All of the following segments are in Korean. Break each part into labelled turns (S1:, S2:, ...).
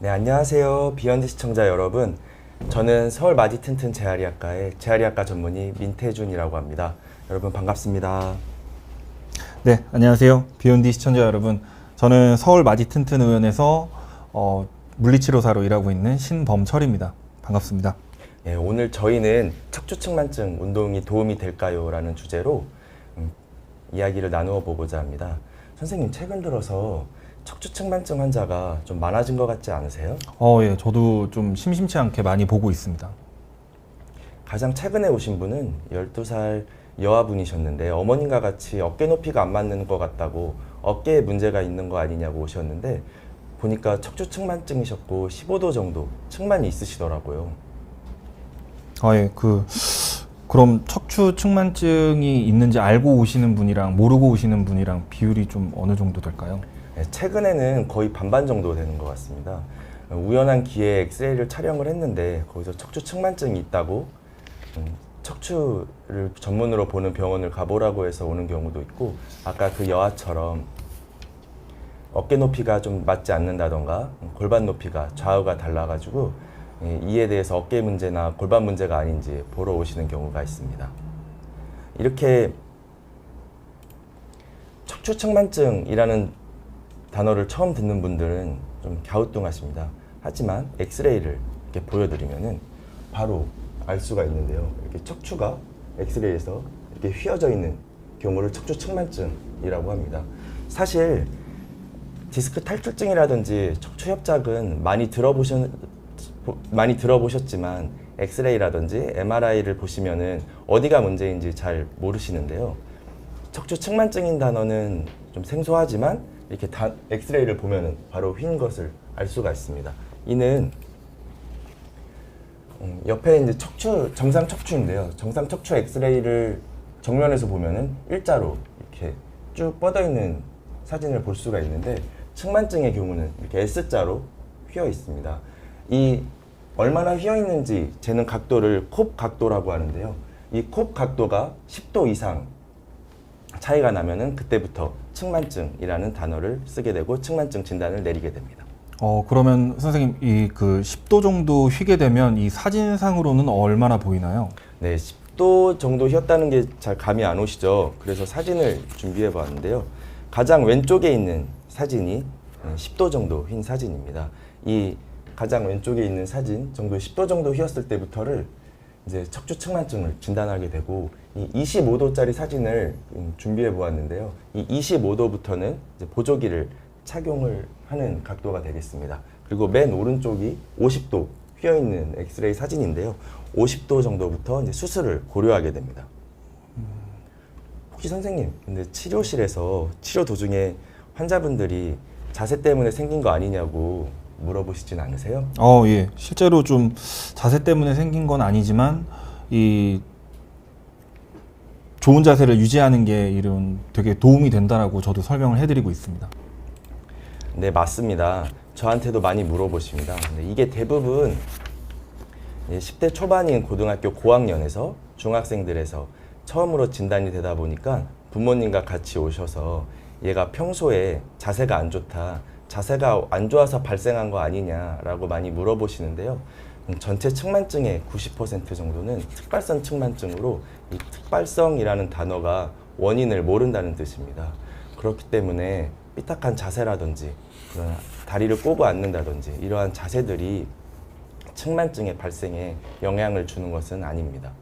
S1: 네, 안녕하세요. 비욘드 시청자 여러분. 저는 서울 마디 튼튼 재활의학과의 재활의학과 전문의 민태준이라고 합니다. 여러분 반갑습니다.
S2: 네, 안녕하세요. 비욘디 시청자 여러분. 저는 서울 마디 튼튼 의원에서 물리치료사로 일하고 있는 신범철입니다. 반갑습니다.
S1: 예, 오늘 저희는 척추측만증 운동이 도움이 될까요? 라는 주제로 이야기를 나누어 보고자 합니다. 선생님, 최근 들어서 척추측만증 환자가 좀 많아진 것 같지 않으세요?
S2: 예, 저도 좀 심심치 않게 많이 보고 있습니다.
S1: 가장 최근에 오신 분은 12살 여아분이셨는데 어머님과 같이 어깨 높이가 안 맞는 것 같다고 어깨에 문제가 있는 거 아니냐고 오셨는데 보니까 척추측만증이셨고 15도 정도 측만이 있으시더라고요.
S2: 예, 그럼 척추 측만증이 있는지 알고 오시는 분이랑 모르고 오시는 분이랑 비율이 좀 어느 정도 될까요?
S1: 네, 최근에는 거의 반반 정도 되는 것 같습니다. 우연한 기회에 엑스레이를 촬영을 했는데 거기서 척추측만증이 있다고 척추를 전문으로 보는 병원을 가보라고 해서 오는 경우도 있고, 아까 그 여아처럼 어깨 높이가 좀 맞지 않는다던가 골반 높이가 좌우가 달라가지고 이에 대해서 어깨 문제나 골반 문제가 아닌지 보러 오시는 경우가 있습니다. 이렇게 척추측만증이라는 단어를 처음 듣는 분들은 좀 갸우뚱하십니다. 하지만 엑스레이를 이렇게 보여드리면은 바로 알 수가 있는데요. 이렇게 척추가 엑스레이에서 이렇게 휘어져 있는 경우를 척추측만증이라고 합니다. 사실 디스크 탈출증이라든지 척추 협착은 많이 들어보셨지만 엑스레이라든지 MRI를 보시면은 어디가 문제인지 잘 모르시는데요. 척추측만증인 단어는 좀 생소하지만 이렇게 엑스레이를 보면은 바로 휜 것을 알 수가 있습니다. 이는 옆에 이제 정상 척추인데요. 정상 척추 엑스레이를 정면에서 보면은 일자로 이렇게 쭉 뻗어 있는 사진을 볼 수가 있는데, 측만증의 경우는 이렇게 S자로 휘어 있습니다. 이 얼마나 휘어 있는지 재는 각도를 콥 각도라고 하는데요. 이 콥 각도가 10도 이상 차이가 나면은 그때부터 측만증이라는 단어를 쓰게 되고 측만증 진단을 내리게 됩니다.
S2: 그러면 선생님 이 10도 정도 휘게 되면 이 사진상으로는 얼마나 보이나요?
S1: 네, 10도 정도 휘었다는 게 잘 감이 안 오시죠? 그래서 사진을 준비해 봤는데요. 가장 왼쪽에 있는 사진이 10도 정도 휜 사진입니다. 이 가장 왼쪽에 있는 사진 정도 10도 정도 휘었을 때부터를 이제 척추 측만증을 진단하게 되고, 이 25도짜리 사진을 준비해 보았는데요. 이 25도부터는 이제 보조기를 착용을 하는 각도가 되겠습니다. 그리고 맨 오른쪽이 50도 휘어 있는 엑스레이 사진인데요. 50도 정도부터 이제 수술을 고려하게 됩니다. 혹시 선생님, 근데 치료실에서 치료 도중에 환자분들이 자세 때문에 생긴 거 아니냐고 물어보시진 않으세요?
S2: 예. 실제로 좀 자세 때문에 생긴 건 아니지만 이 좋은 자세를 유지하는 게 이런 되게 도움이 된다라고 저도 설명을 해드리고 있습니다.
S1: 네, 맞습니다. 저한테도 많이 물어보십니다. 근데 이게 대부분 10대 초반인 고등학교 고학년에서 중학생들에서 처음으로 진단이 되다 보니까 부모님과 같이 오셔서 얘가 평소에 자세가 안 좋다, 자세가 안 좋아서 발생한 거 아니냐라고 많이 물어보시는데요. 전체 측만증의 90% 정도는 특발성 측만증으로, 이 특발성이라는 단어가 원인을 모른다는 뜻입니다. 그렇기 때문에 삐딱한 자세라든지 그런 다리를 꼬고 앉는다든지 이러한 자세들이 측만증의 발생에 영향을 주는 것은 아닙니다.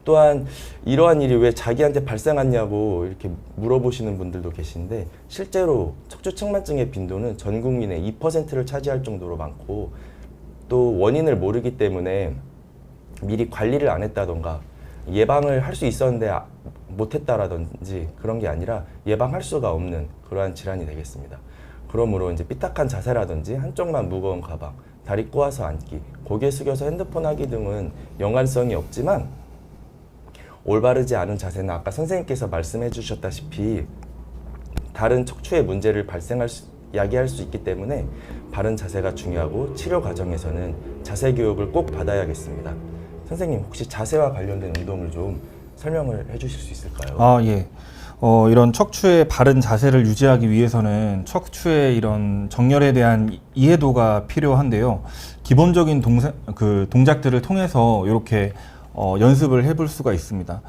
S1: 또한 이러한 일이 왜 자기한테 발생했냐고 이렇게 물어보시는 분들도 계신데, 실제로 척추 측만증의 빈도는 전 국민의 2%를 차지할 정도로 많고, 또 원인을 모르기 때문에 미리 관리를 안 했다던가 예방을 할 수 있었는데 못했다라든지 그런 게 아니라 예방할 수가 없는 그러한 질환이 되겠습니다. 그러므로 이제 삐딱한 자세라든지 한쪽만 무거운 가방, 다리 꼬아서 앉기, 고개 숙여서 핸드폰 하기 등은 연관성이 없지만, 올바르지 않은 자세는 아까 선생님께서 말씀해 주셨다시피 다른 척추의 문제를 야기할 수 있기 때문에 바른 자세가 중요하고, 치료 과정에서는 자세 교육을 꼭 받아야겠습니다. 선생님, 혹시 자세와 관련된 운동을 좀 설명을 해 주실 수 있을까요?
S2: 예. 이런 척추의 바른 자세를 유지하기 위해서는 척추의 이런 정렬에 대한 이해도가 필요한데요. 기본적인 동작들을 통해서 이렇게 연습을 해볼 수가 있습니다.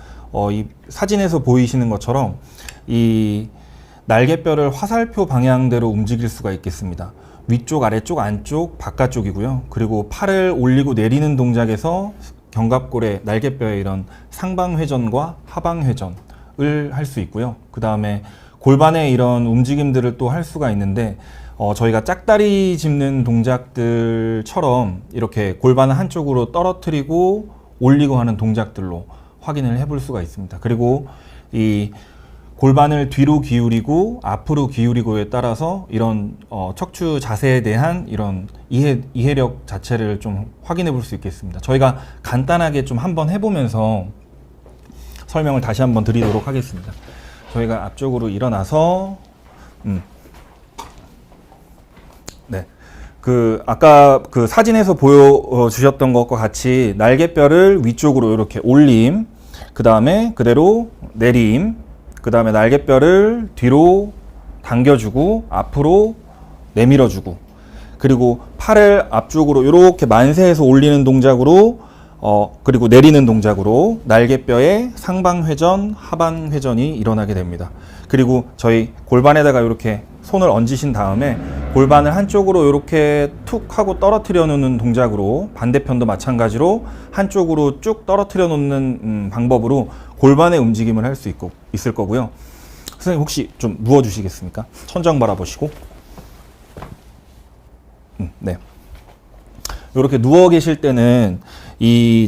S2: 이 사진에서 보이시는 것처럼 이 날개뼈를 화살표 방향대로 움직일 수가 있겠습니다. 위쪽, 아래쪽, 안쪽, 바깥쪽이고요. 그리고 팔을 올리고 내리는 동작에서 견갑골의 날개뼈의 이런 상방회전과 하방회전을 할 수 있고요. 그 다음에 골반의 이런 움직임들을 또 할 수가 있는데 저희가 짝다리 짚는 동작들처럼 이렇게 골반을 한쪽으로 떨어뜨리고 올리고 하는 동작들로 확인을 해볼 수가 있습니다. 그리고 이 골반을 뒤로 기울이고 앞으로 기울이고에 따라서 이런 척추 자세에 대한 이런 이해력 자체를 좀 확인해 볼 수 있겠습니다. 저희가 간단하게 좀 한번 해보면서 설명을 다시 한번 드리도록 하겠습니다. 저희가 앞쪽으로 일어나서 네. 아까 그 사진에서 보여주셨던 것과 같이 날개뼈를 위쪽으로 이렇게 올림, 그 다음에 그대로 내림, 그 다음에 날개뼈를 뒤로 당겨주고 앞으로 내밀어주고, 그리고 팔을 앞쪽으로 이렇게 만세해서 올리는 동작으로 그리고 내리는 동작으로 날개뼈의 상방회전, 하방회전이 일어나게 됩니다. 그리고 저희 골반에다가 이렇게 손을 얹으신 다음에 골반을 한쪽으로 이렇게 툭 하고 떨어뜨려 놓는 동작으로, 반대편도 마찬가지로 한쪽으로 쭉 떨어뜨려 놓는 방법으로 골반의 움직임을 할 수 있을 거고요. 선생님 혹시 좀 누워 주시겠습니까? 천장 바라보시고. 네. 이렇게 누워 계실 때는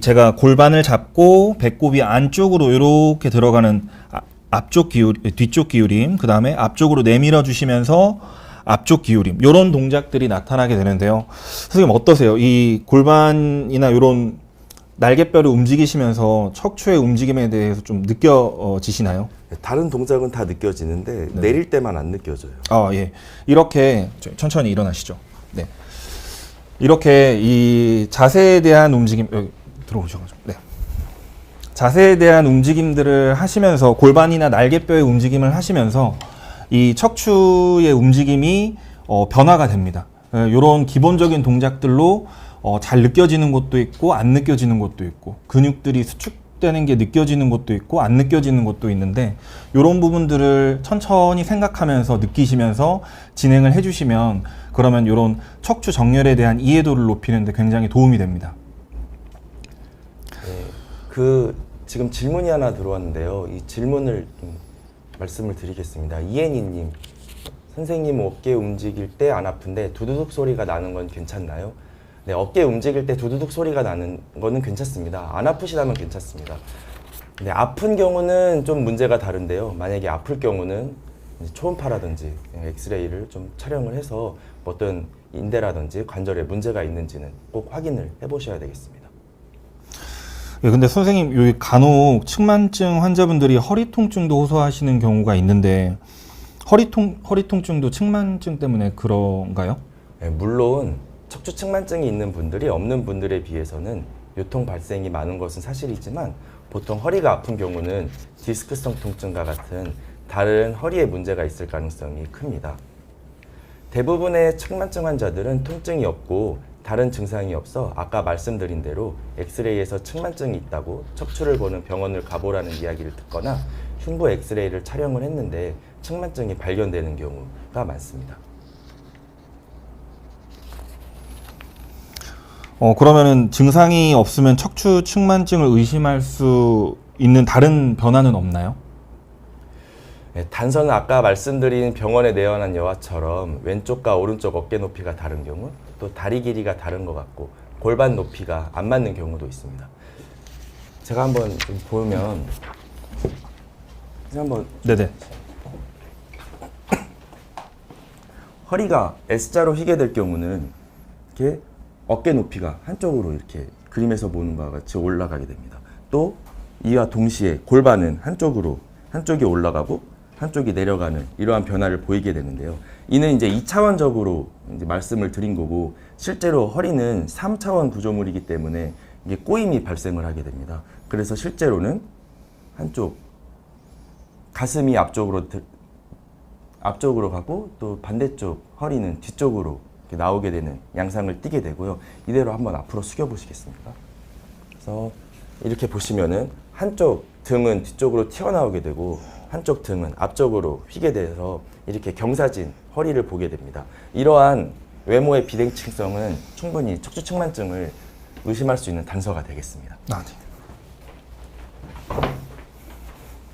S2: 제가 골반을 잡고 배꼽이 안쪽으로 이렇게 들어가는 뒤쪽 기울임, 그 다음에 앞쪽으로 내밀어 주시면서 앞쪽 기울임, 이런 동작들이 나타나게 되는데요. 선생님 어떠세요? 이 골반이나 이런 날개뼈를 움직이시면서 척추의 움직임에 대해서 좀 느껴지시나요?
S1: 다른 동작은 다 느껴지는데
S2: 네.
S1: 내릴 때만 안 느껴져요.
S2: 예. 이렇게 천천히 일어나시죠. 네. 이렇게 이 자세에 대한 움직임, 여기 들어오셔가지고, 네. 자세에 대한 움직임들을 하시면서, 골반이나 날개뼈의 움직임을 하시면서 이 척추의 움직임이 변화가 됩니다. 이런 기본적인 동작들로 잘 느껴지는 것도 있고 안 느껴지는 것도 있고, 근육들이 수축되는 게 느껴지는 것도 있고 안 느껴지는 것도 있는데, 이런 부분들을 천천히 생각하면서 느끼시면서 진행을 해주시면, 그러면 이런 척추 정렬에 대한 이해도를 높이는 데 굉장히 도움이 됩니다.
S1: 네, 지금 질문이 하나 들어왔는데요. 이 질문을 좀 말씀을 드리겠습니다. 이혜니님, 선생님 어깨 움직일 때 안 아픈데 두두둑 소리가 나는 건 괜찮나요? 네, 어깨 움직일 때 두두둑 소리가 나는 거는 괜찮습니다. 안 아프시다면 괜찮습니다. 네, 아픈 경우는 좀 문제가 다른데요. 만약에 아플 경우는 초음파라든지 엑스레이를 좀 촬영을 해서 어떤 인대라든지 관절에 문제가 있는지는 꼭 확인을 해보셔야 되겠습니다.
S2: 예, 근데 선생님, 여기 간혹 측만증 환자분들이 허리 통증도 호소하시는 경우가 있는데, 허리 통증도 측만증 때문에 그런가요?
S1: 네, 물론 척추 측만증이 있는 분들이 없는 분들에 비해서는 요통 발생이 많은 것은 사실이지만, 보통 허리가 아픈 경우는 디스크성 통증과 같은 다른 허리에 문제가 있을 가능성이 큽니다. 대부분의 측만증 환자들은 통증이 없고 다른 증상이 없어 아까 말씀드린 대로 엑스레이에서 측만증이 있다고 척추를 보는 병원을 가보라는 이야기를 듣거나 흉부 엑스레이를 촬영을 했는데 측만증이 발견되는 경우가 많습니다.
S2: 그러면은 증상이 없으면 척추 측만증을 의심할 수 있는 다른 변화는 없나요?
S1: 네, 단서는 아까 말씀드린 병원에 내원한 여아처럼 왼쪽과 오른쪽 어깨 높이가 다른 경우, 또 다리 길이가 다른 것 같고 골반 높이가 안 맞는 경우도 있습니다. 제가 한번 좀 보면 한번
S2: 네네.
S1: 허리가 S자로 휘게 될 경우는 이렇게 어깨 높이가 한쪽으로 이렇게 그림에서 보는 바와 같이 올라가게 됩니다. 또 이와 동시에 골반은 한쪽이 올라가고 한쪽이 내려가는 이러한 변화를 보이게 되는데요. 이는 이제 2차원적으로 이제 말씀을 드린 거고, 실제로 허리는 3차원 구조물이기 때문에 이게 꼬임이 발생을 하게 됩니다. 그래서 실제로는 한쪽 가슴이 앞쪽으로 가고 또 반대쪽 허리는 뒤쪽으로 이렇게 나오게 되는 양상을 띠게 되고요. 이대로 한번 앞으로 숙여 보시겠습니까? 그래서 이렇게 보시면은 한쪽 등은 뒤쪽으로 튀어나오게 되고 한쪽 등은 앞쪽으로 휘게 돼서 이렇게 경사진 허리를 보게 됩니다. 이러한 외모의 비대칭성은 충분히 척추측만증을 의심할 수 있는 단서가 되겠습니다.
S2: 아, 네.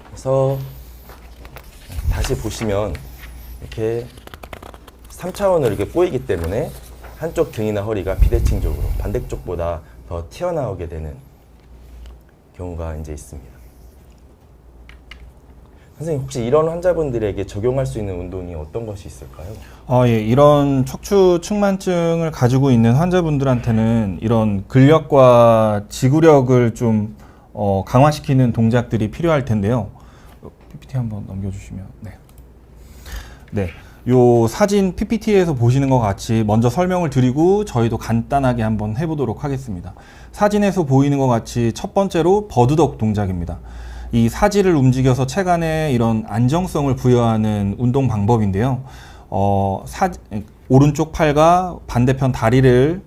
S1: 그래서 다시 보시면 이렇게 3차원으로 이렇게 꼬이기 때문에 한쪽 등이나 허리가 비대칭적으로 반대쪽보다 더 튀어나오게 되는 경우가 이제 있습니다. 선생님, 혹시 이런 환자분들에게 적용할 수 있는 운동이 어떤 것이 있을까요?
S2: 예, 이런 척추 측만증을 가지고 있는 환자분들한테는 이런 근력과 지구력을 좀 강화시키는 동작들이 필요할 텐데요. PPT 한번 넘겨주시면. 네. 네. 요 사진 PPT에서 보시는 것 같이 먼저 설명을 드리고 저희도 간단하게 한번 해보도록 하겠습니다. 사진에서 보이는 것 같이 첫 번째로 버드덕 동작입니다. 이 사지를 움직여서 체간에 이런 안정성을 부여하는 운동 방법인데요. 오른쪽 팔과 반대편 다리를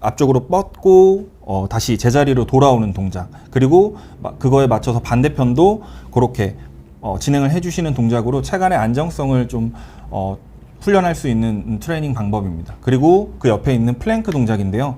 S2: 앞쪽으로 뻗고 다시 제자리로 돌아오는 동작, 그리고 그거에 맞춰서 반대편도 그렇게 진행을 해주시는 동작으로 체간의 안정성을 좀 훈련할 수 있는 트레이닝 방법입니다. 그리고 그 옆에 있는 플랭크 동작인데요.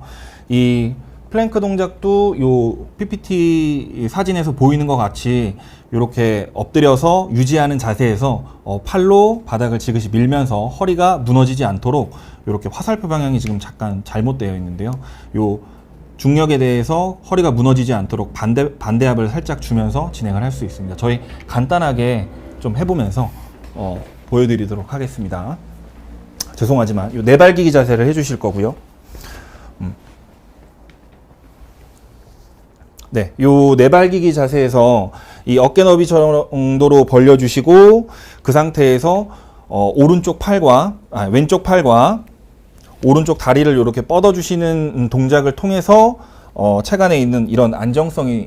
S2: 이 플랭크 동작도 요 PPT 사진에서 보이는 것 같이 이렇게 엎드려서 유지하는 자세에서 팔로 바닥을 지그시 밀면서 허리가 무너지지 않도록 이렇게 화살표 방향이 지금 잠깐 잘못되어 있는데요. 요 중력에 대해서 허리가 무너지지 않도록 반대압을 살짝 주면서 진행을 할 수 있습니다. 저희 간단하게 좀 해보면서 보여드리도록 하겠습니다. 죄송하지만 요 네발기기 자세를 해주실 거고요. 네, 요 네발기기 자세에서 이 어깨 너비 정도로 벌려주시고 그 상태에서 왼쪽 팔과 오른쪽 다리를 이렇게 뻗어주시는 동작을 통해서 체간에 있는 이런 안정성이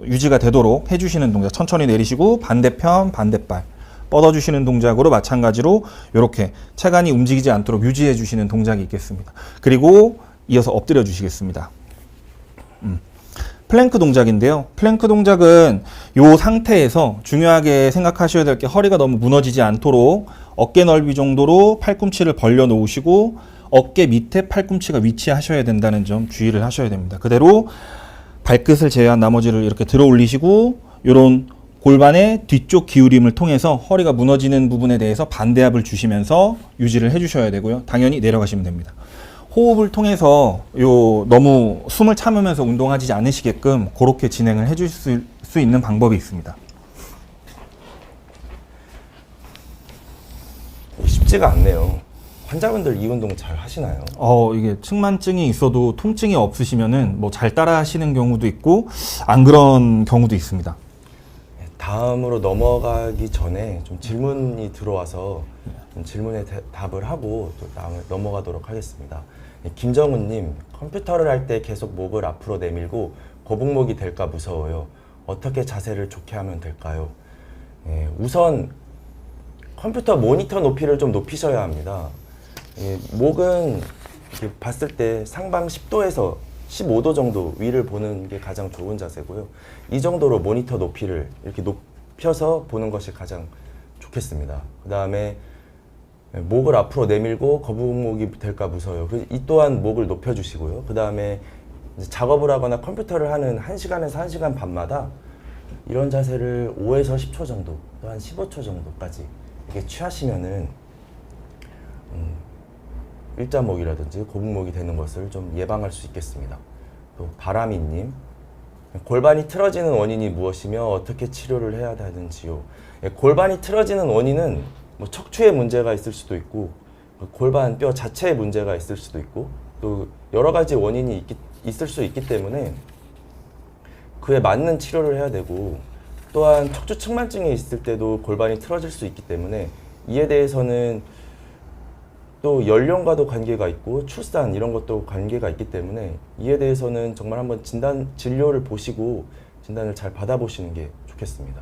S2: 유지가 되도록 해주시는 동작, 천천히 내리시고 반대편 반대발 뻗어주시는 동작으로 마찬가지로 이렇게 체간이 움직이지 않도록 유지해 주시는 동작이 있겠습니다. 그리고 이어서 엎드려 주시겠습니다. 플랭크 동작인데요. 플랭크 동작은 이 상태에서 중요하게 생각하셔야 될 게 허리가 너무 무너지지 않도록 어깨 넓이 정도로 팔꿈치를 벌려 놓으시고 어깨 밑에 팔꿈치가 위치하셔야 된다는 점 주의를 하셔야 됩니다. 그대로 발끝을 제외한 나머지를 이렇게 들어 올리시고 이런 골반의 뒤쪽 기울임을 통해서 허리가 무너지는 부분에 대해서 반대압을 주시면서 유지를 해주셔야 되고요. 당연히 내려가시면 됩니다. 호흡을 통해서 너무 숨을 참으면서 운동하지 않으시게끔 그렇게 진행을 해줄 수 있는 방법이 있습니다.
S1: 쉽지가 않네요. 환자분들 이 운동 잘 하시나요?
S2: 이게 측만증이 있어도 통증이 없으시면은 뭐 잘 따라 하시는 경우도 있고 안 그런 경우도 있습니다.
S1: 다음으로 넘어가기 전에 좀 질문이 들어와서 질문에 답을 하고 또 넘어가도록 하겠습니다. 김정훈님, 컴퓨터를 할 때 계속 목을 앞으로 내밀고 거북목이 될까 무서워요. 어떻게 자세를 좋게 하면 될까요? 우선 컴퓨터 모니터 높이를 좀 높이셔야 합니다. 목은 이렇게 봤을 때 상방 10도에서 15도 정도 위를 보는 게 가장 좋은 자세고요. 이 정도로 모니터 높이를 이렇게 높여서 보는 것이 가장 좋겠습니다. 그 다음에 목을 앞으로 내밀고 거북목이 될까 무서워요. 이 또한 목을 높여주시고요. 그 다음에 작업을 하거나 컴퓨터를 하는 1시간에서 1시간 반마다 이런 자세를 5에서 10초 정도, 또 한 15초 정도까지 이렇게 취하시면은 일자목이라든지 거북목이 되는 것을 좀 예방할 수 있겠습니다. 또 바람이님, 골반이 틀어지는 원인이 무엇이며 어떻게 치료를 해야 하는지요? 골반이 틀어지는 원인은 뭐 척추에 문제가 있을 수도 있고 골반 뼈 자체에 문제가 있을 수도 있고 또 여러 가지 원인이 있을 수 있기 때문에 그에 맞는 치료를 해야 되고, 또한 척추 측만증이 있을 때도 골반이 틀어질 수 있기 때문에 이에 대해서는 또 연령과도 관계가 있고 출산 이런 것도 관계가 있기 때문에 이에 대해서는 정말 한번 진료를 보시고 진단을 잘 받아보시는 게 좋겠습니다.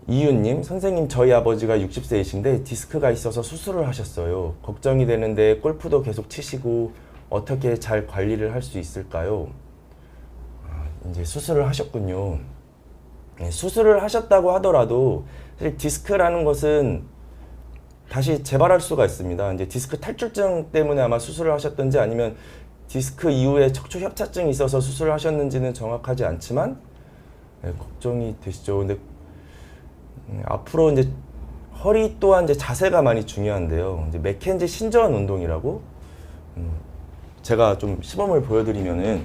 S1: 이유님, 선생님 저희 아버지가 60세이신데 디스크가 있어서 수술을 하셨어요. 걱정이 되는데 골프도 계속 치시고 어떻게 잘 관리를 할 수 있을까요? 이제 수술을 하셨군요. 네, 수술을 하셨다고 하더라도 사실 디스크라는 것은 다시 재발할 수가 있습니다. 이제 디스크 탈출증 때문에 아마 수술을 하셨던지 아니면 디스크 이후에 척추 협착증이 있어서 수술을 하셨는지는 정확하지 않지만 네, 걱정이 되시죠. 근데 앞으로 이제 허리 또한 이제 자세가 많이 중요한데요. 이제 맥켄지 신전 운동이라고 제가 좀 시범을 보여드리면은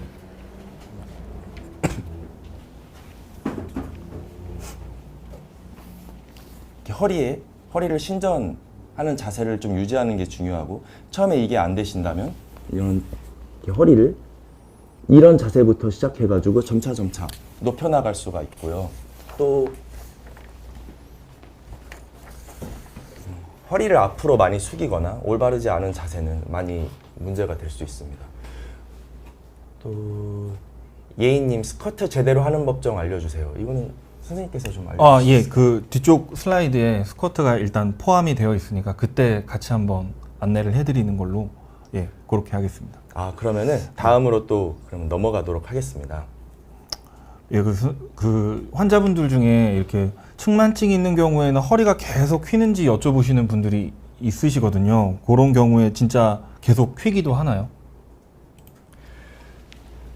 S1: 이렇게 허리를 신전하는 자세를 좀 유지하는 게 중요하고 처음에 이게 안 되신다면 이런 허리를 이런 자세부터 시작해가지고 점차 높여나갈 수가 있고요. 또 허리를 앞으로 많이 숙이거나 올바르지 않은 자세는 많이 문제가 될 수 있습니다. 또 예인님 스쿼트 제대로 하는 법 좀 알려주세요. 이거는 선생님께서 좀 알려주세요.
S2: 예, 그 뒤쪽 슬라이드에 스쿼트가 일단 포함이 되어 있으니까 그때 같이 한번 안내를 해드리는 걸로 예, 그렇게 하겠습니다.
S1: 그러면은 다음으로 또 그럼 넘어가도록 하겠습니다.
S2: 예, 그 환자분들 중에 이렇게 측만증이 있는 경우에는 허리가 계속 휘는지 여쭤보시는 분들이 있으시거든요. 그런 경우에 진짜 계속 휘기도 하나요?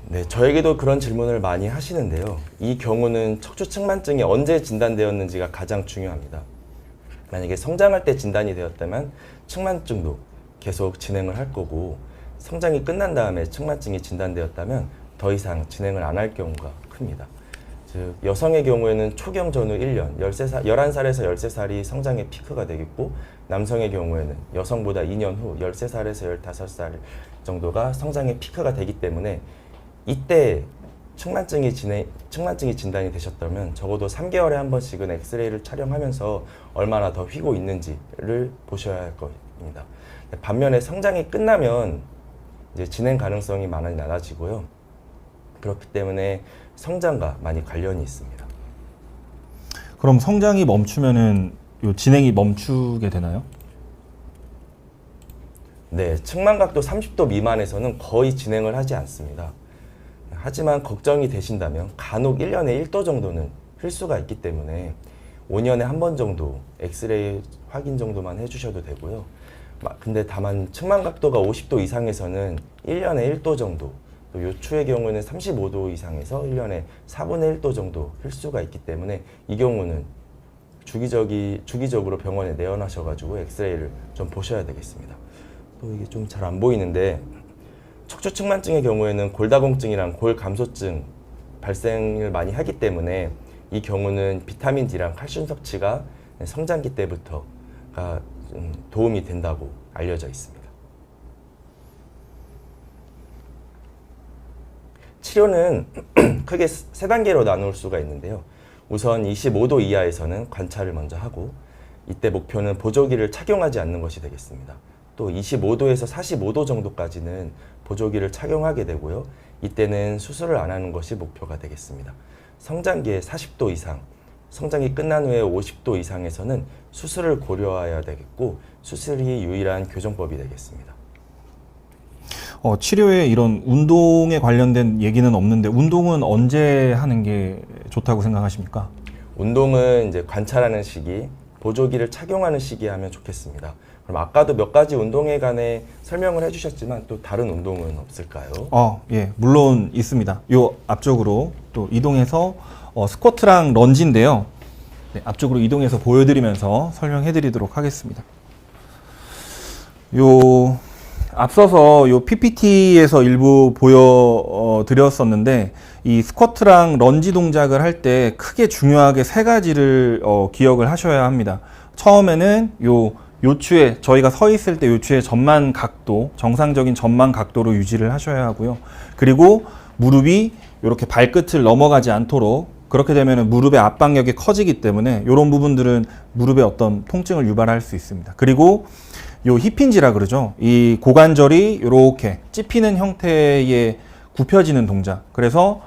S1: 네, 저에게도 그런 질문을 많이 하시는데요. 이 경우는 척추 측만증이 언제 진단되었는지가 가장 중요합니다. 만약에 성장할 때 진단이 되었다면 측만증도 계속 진행을 할 거고 성장이 끝난 다음에 측만증이 진단되었다면 더 이상 진행을 안 할 경우가 큽니다. 즉 여성의 경우에는 초경 전후 1년, 11살에서 13살이 성장의 피크가 되겠고 남성의 경우에는 여성보다 2년 후 13살에서 15살 정도가 성장의 피크가 되기 때문에 이때 측만증이 진단이 되셨다면 적어도 3개월에 한 번씩은 엑스레이를 촬영하면서 얼마나 더 휘고 있는지를 보셔야 할 겁니다. 반면에 성장이 끝나면 이제 진행 가능성이 많이 낮아지고요. 그렇기 때문에 성장과 많이 관련이 있습니다.
S2: 그럼 성장이 멈추면은 요 진행이 멈추게 되나요?
S1: 네, 측만각도 30도 미만에서는 거의 진행을 하지 않습니다. 하지만 걱정이 되신다면 간혹 1년에 1도 정도는 흘 수가 있기 때문에 5년에 한 번 정도 엑스레이 확인 정도만 해주셔도 되고요. 근데 다만 측만각도가 50도 이상에서는 1년에 1도 정도, 또 요추의 경우는 35도 이상에서 1년에 4분의 1도 정도 흘 수가 있기 때문에 이 경우는 주기적으로 병원에 내원하셔가지고 엑스레이를 좀 보셔야 되겠습니다. 또 이게 좀 잘 안 보이는데 척추 측만증의 경우에는 골다공증이랑 골감소증 발생을 많이 하기 때문에 이 경우는 비타민 D랑 칼슘 섭취가 성장기 때부터가 도움이 된다고 알려져 있습니다. 치료는 크게 세 단계로 나눌 수가 있는데요. 우선 25도 이하에서는 관찰을 먼저 하고 이때 목표는 보조기를 착용하지 않는 것이 되겠습니다. 또 25도에서 45도 정도까지는 보조기를 착용하게 되고요. 이때는 수술을 안 하는 것이 목표가 되겠습니다. 성장기에 40도 이상, 성장이 끝난 후에 50도 이상에서는 수술을 고려해야 되겠고 수술이 유일한 교정법이 되겠습니다.
S2: 치료에 이런 운동에 관련된 얘기는 없는데 운동은 언제 하는 게 좋다고 생각하십니까?
S1: 운동은 이제 관찰하는 시기, 보조기를 착용하는 시기에 하면 좋겠습니다. 그럼 아까도 몇 가지 운동에 관해 설명을 해주셨지만 또 다른 운동은 없을까요?
S2: 예, 물론 있습니다. 요 앞쪽으로 또 이동해서 스쿼트랑 런지인데요. 네, 앞쪽으로 이동해서 보여드리면서 설명해드리도록 하겠습니다. 앞서서 요 PPT에서 일부 보여드렸었는데 이 스쿼트랑 런지 동작을 할 때 크게 중요하게 세 가지를 기억을 하셔야 합니다. 처음에는 요추의 저희가 서 있을 때 요추의 전만 각도, 정상적인 전만 각도로 유지를 하셔야 하고요. 그리고 무릎이 이렇게 발끝을 넘어가지 않도록, 그렇게 되면 무릎의 압박력이 커지기 때문에 이런 부분들은 무릎에 어떤 통증을 유발할 수 있습니다. 그리고 요 힙힌지라 그러죠. 이 고관절이 이렇게 찝히는 형태의 굽혀지는 동작. 그래서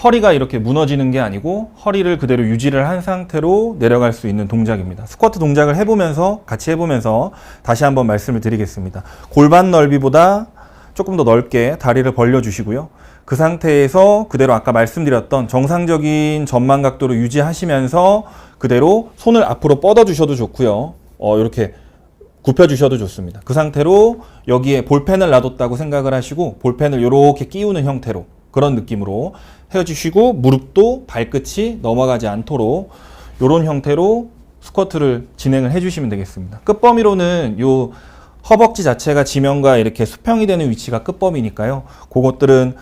S2: 허리가 이렇게 무너지는 게 아니고 허리를 그대로 유지를 한 상태로 내려갈 수 있는 동작입니다. 스쿼트 동작을 해보면서 같이 해보면서 다시 한번 말씀을 드리겠습니다. 골반 넓이보다 조금 더 넓게 다리를 벌려주시고요. 그 상태에서 그대로 아까 말씀드렸던 정상적인 전만 각도로 유지하시면서 그대로 손을 앞으로 뻗어 주셔도 좋고요. 이렇게 굽혀 주셔도 좋습니다. 그 상태로 여기에 볼펜을 놔뒀다고 생각을 하시고 볼펜을 이렇게 끼우는 형태로 그런 느낌으로 해주시고 무릎도 발끝이 넘어가지 않도록 이런 형태로 스쿼트를 진행을 해주시면 되겠습니다. 끝범위로는 요 허벅지 자체가 지면과 이렇게 수평이 되는 위치가 끝범위니까요. 그것들은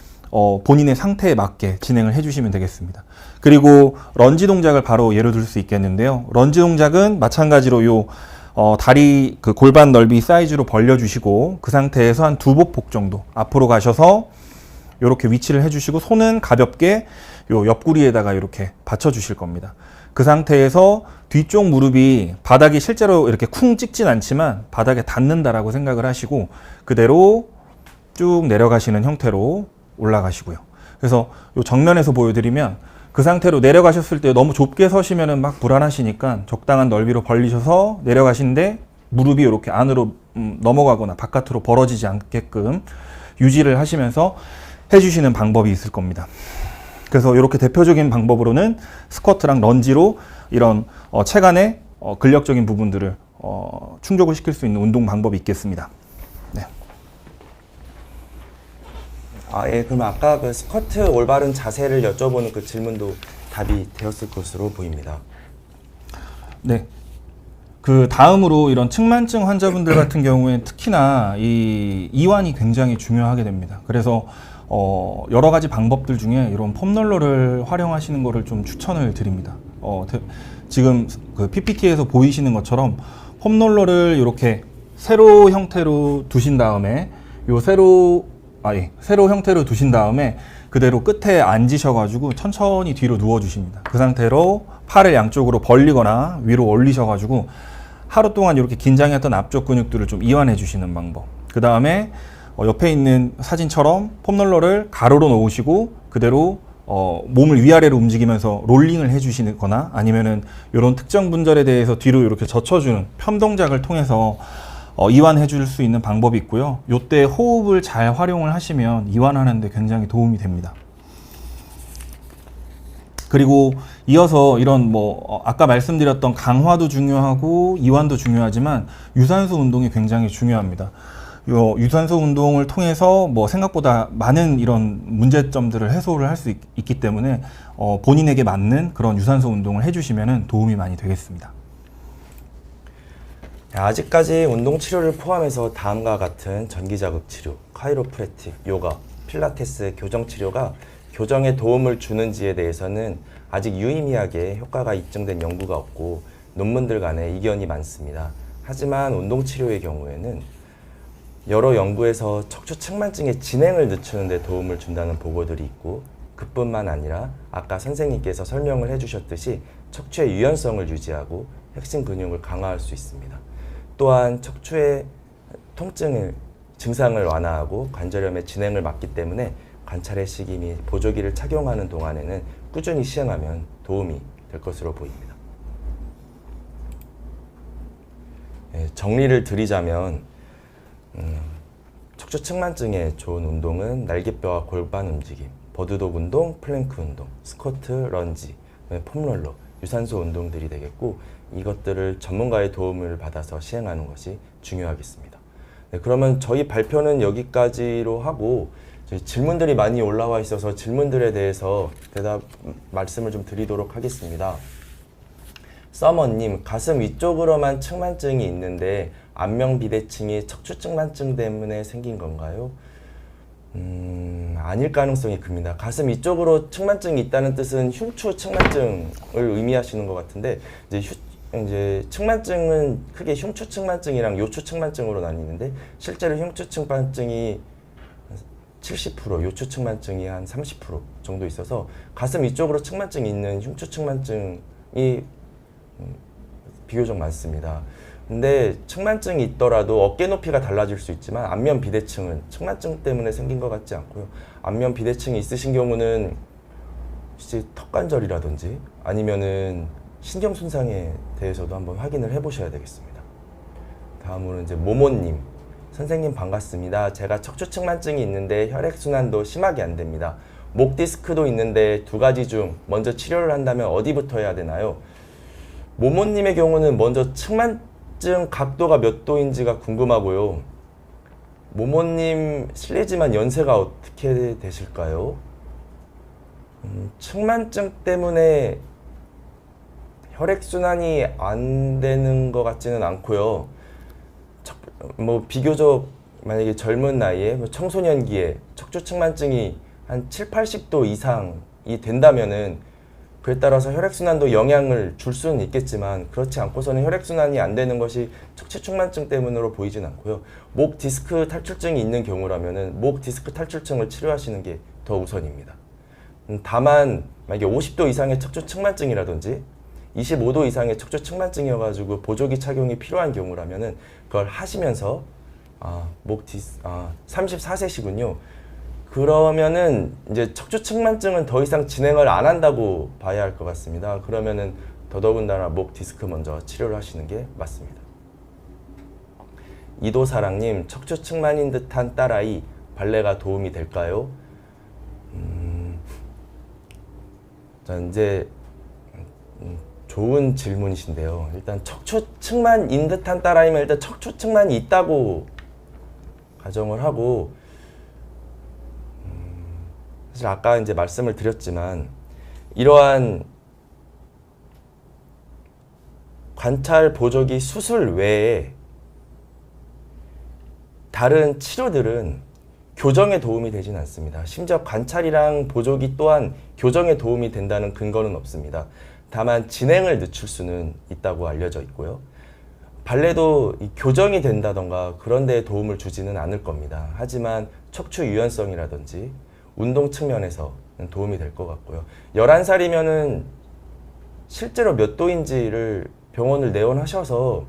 S2: 본인의 상태에 맞게 진행을 해주시면 되겠습니다. 그리고 런지 동작을 바로 예로 들 수 있겠는데요. 런지 동작은 마찬가지로 요 다리 그 골반 넓이 사이즈로 벌려주시고 그 상태에서 한 두 보폭 정도 앞으로 가셔서 이렇게 위치를 해주시고 손은 가볍게 요 옆구리에다가 이렇게 받쳐주실 겁니다. 그 상태에서 뒤쪽 무릎이 바닥이 실제로 이렇게 쿵 찍진 않지만 바닥에 닿는다라고 생각을 하시고 그대로 쭉 내려가시는 형태로 올라가시고요. 그래서 요 정면에서 보여드리면 그 상태로 내려가셨을 때 너무 좁게 서시면은 막 불안하시니까 적당한 넓이로 벌리셔서 내려가시는데 무릎이 이렇게 안으로 넘어가거나 바깥으로 벌어지지 않게끔 유지를 하시면서 해주시는 방법이 있을 겁니다. 그래서 이렇게 대표적인 방법으로는 스쿼트랑 런지로 이런 체간의 근력적인 부분들을 충족을 시킬 수 있는 운동 방법이 있겠습니다. 네.
S1: 예, 그럼 아까 그 스쿼트 올바른 자세를 여쭤보는 그 질문도 답이 되었을 것으로 보입니다.
S2: 네. 그 다음으로 이런 측만증 환자분들 같은 경우에 특히나 이 이완이 굉장히 중요하게 됩니다. 그래서 여러 가지 방법들 중에 이런 폼롤러를 활용하시는 것을 좀 추천을 드립니다. 지금 그 PPT에서 보이시는 것처럼 폼롤러를 이렇게 세로 형태로 두신 다음에 세로 형태로 두신 다음에 그대로 끝에 앉으셔가지고 천천히 뒤로 누워주십니다. 그 상태로 팔을 양쪽으로 벌리거나 위로 올리셔가지고 하루 동안 이렇게 긴장했던 앞쪽 근육들을 좀 이완해 주시는 방법. 그 다음에 옆에 있는 사진처럼 폼롤러를 가로로 놓으시고 그대로 몸을 위아래로 움직이면서 롤링을 해주시거나 아니면은 이런 특정 분절에 대해서 뒤로 이렇게 젖혀주는 편 동작을 통해서 이완해 줄 수 있는 방법이 있고요. 이때 호흡을 잘 활용을 하시면 이완하는 데 굉장히 도움이 됩니다. 그리고 이어서 이런 아까 말씀드렸던 강화도 중요하고 이완도 중요하지만 유산소 운동이 굉장히 중요합니다. 유산소 운동을 통해서 생각보다 많은 이런 문제점들을 해소를 할 수 있기 때문에 본인에게 맞는 그런 유산소 운동을 해주시면 도움이 많이 되겠습니다.
S1: 아직까지 운동 치료를 포함해서 다음과 같은 전기 자극 치료, 카이로프래틱, 요가, 필라테스, 교정 치료가 교정에 도움을 주는지에 대해서는 아직 유의미하게 효과가 입증된 연구가 없고 논문들 간에 이견이 많습니다. 하지만 운동 치료의 경우에는 여러 연구에서 척추 측만증의 진행을 늦추는 데 도움을 준다는 보고들이 있고 그뿐만 아니라 아까 선생님께서 설명을 해주셨듯이 척추의 유연성을 유지하고 핵심 근육을 강화할 수 있습니다. 또한 척추의 증상을 완화하고 관절염의 진행을 막기 때문에 관찰의 시기 및 보조기를 착용하는 동안에는 꾸준히 시행하면 도움이 될 것으로 보입니다. 정리를 드리자면 척추 측만증에 좋은 운동은 날개뼈와 골반 움직임, 버드독 운동, 플랭크 운동, 스쿼트, 런지, 폼롤러, 유산소 운동들이 되겠고 이것들을 전문가의 도움을 받아서 시행하는 것이 중요하겠습니다. 그러면 저희 발표는 여기까지로 하고 질문들이 많이 올라와 있어서 질문들에 대해서 말씀을 좀 드리도록 하겠습니다. 서머님, 가슴 위쪽으로만 측만증이 있는데 안면 비대칭이 척추 측만증 때문에 생긴 건가요? 아닐 가능성이 큽니다. 가슴 위쪽으로 측만증이 있다는 뜻은 흉추 측만증을 의미하시는 것 같은데 이제 측만증은 크게 흉추 측만증이랑 요추 측만증으로 나뉘는데 실제로 흉추 측만증이 70%, 요추 측만증이 한 30% 정도 있어서 가슴 위쪽으로 측만증이 있는 흉추 측만증이 비교적 많습니다. 근데 측만증이 있더라도 어깨 높이가 달라질 수 있지만 안면 비대칭은 측만증 때문에 생긴 것 같지 않고요. 안면 비대칭이 있으신 경우는 혹시 턱관절이라든지 아니면은 신경 손상에 대해서도 한번 확인을 해보셔야 되겠습니다. 다음으로 이제 모모님, 선생님 반갑습니다. 제가 척추측만증이 있는데 혈액순환도 심하게 안 됩니다. 목 디스크도 있는데 두 가지 중 먼저 치료를 한다면 어디부터 해야 되나요? 모모님의 경우는 먼저 측만증 각도가 몇 도인지가 궁금하고요. 모모님 실례지만 연세가 어떻게 되실까요? 측만증 때문에 혈액순환이 안 되는 것 같지는 않고요. 뭐 비교적 만약에 젊은 나이에 청소년기에 척추측만증이 한 7, 80도 이상이 된다면은 그에 따라서 혈액순환도 영향을 줄 수는 있겠지만 그렇지 않고서는 혈액순환이 안 되는 것이 척추측만증 때문으로 보이진 않고요. 목 디스크 탈출증이 있는 경우라면은 목 디스크 탈출증을 치료하시는 게 더 우선입니다. 다만 만약에 50도 이상의 척추측만증이라든지 25도 이상의 척추측만증이어가지고 보조기 착용이 필요한 경우라면은 그걸 하시면서 34세시군요. 그러면은 이제 척추측만증은 더 이상 진행을 안 한다고 봐야 할 것 같습니다. 그러면은 더더군다나 목 디스크 먼저 치료를 하시는 게 맞습니다. 이도사랑님, 척추측만인 듯한 딸아이 발레가 도움이 될까요? 자, 이제 좋은 질문이신데요. 일단 척추측만인 듯한 딸아이면 일단 척추측만이 있다고 가정을 하고, 사실 아까 이제 말씀을 드렸지만 이러한 관찰 보조기 수술 외에 다른 치료들은 교정에 도움이 되진 않습니다. 심지어 관찰이랑 보조기 또한 교정에 도움이 된다는 근거는 없습니다. 다만 진행을 늦출 수는 있다고 알려져 있고요. 발레도 교정이 된다던가 그런 데에 도움을 주지는 않을 겁니다. 하지만 척추 유연성이라든지 운동 측면에서 도움이 될 것 같고요. 11살이면은 실제로 몇 도인지를 병원을 내원하셔서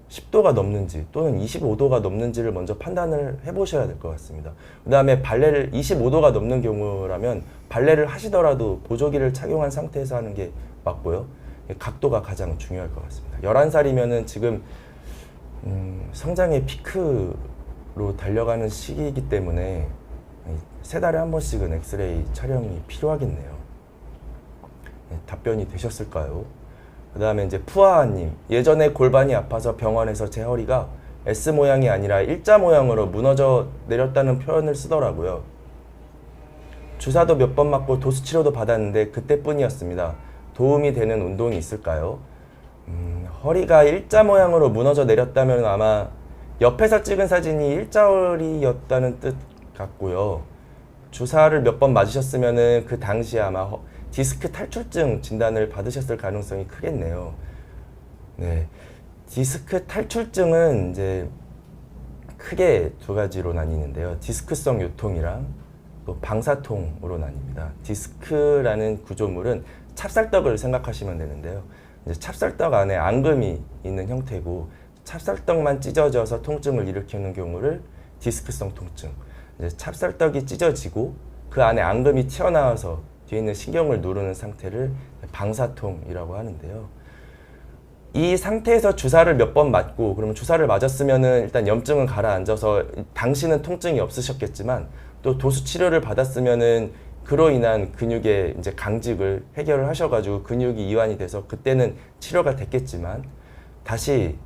S1: 10도가 넘는지 또는 25도가 넘는지를 먼저 판단을 해보셔야 될 것 같습니다. 그 다음에 발레를 25도가 넘는 경우라면 발레를 하시더라도 보조기를 착용한 상태에서 하는 게 맞고요. 각도가 가장 중요할 것 같습니다. 11살이면은 지금 성장의 피크로 달려가는 시기이기 때문에 3달에 한 번씩은 엑스레이 촬영이 필요하겠네요. 답변이 되셨을까요? 그 다음에 이제 푸아님, 예전에 골반이 아파서 병원에서 제 허리가 S 모양이 아니라 일자 모양으로 무너져 내렸다는 표현을 쓰더라고요. 주사도 몇 번 맞고 도수 치료도 받았는데 그때뿐이었습니다. 도움이 되는 운동이 있을까요? 허리가 일자 모양으로 무너져 내렸다면 아마 옆에서 찍은 사진이 일자허리였다는 뜻 같고요. 주사를 몇 번 맞으셨으면은 그 당시에 아마 디스크 탈출증 진단을 받으셨을 가능성이 크겠네요. 네, 디스크 탈출증은 이제 크게 두 가지로 나뉘는데요. 디스크성 요통이랑 또 방사통으로 나뉩니다. 디스크라는 구조물은 찹쌀떡을 생각하시면 되는데요. 이제 찹쌀떡 안에 앙금이 있는 형태고 찹쌀떡만 찢어져서 통증을 일으키는 경우를 디스크성 통증. 이제 찹쌀떡이 찢어지고 그 안에 앙금이 튀어나와서 뒤에 있는 신경을 누르는 상태를 방사통이라고 하는데요. 이 상태에서 주사를 몇 번 맞고, 그러면 주사를 맞았으면은 일단 염증은 가라앉아서 당시는 통증이 없으셨겠지만 또 도수 치료를 받았으면은 그로 인한 근육의 이제 강직을 해결을 하셔가지고 근육이 이완이 돼서 그때는 치료가 됐겠지만 다시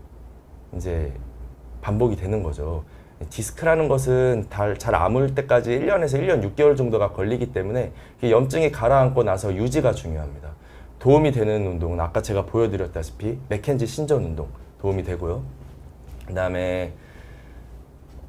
S1: 이제 반복이 되는 거죠. 디스크라는 것은 잘 아물 때까지 1년에서 1년 6개월 정도가 걸리기 때문에 염증이 가라앉고 나서 유지가 중요합니다. 도움이 되는 운동은 아까 제가 보여드렸다시피 맥켄지 신전 운동 도움이 되고요. 그 다음에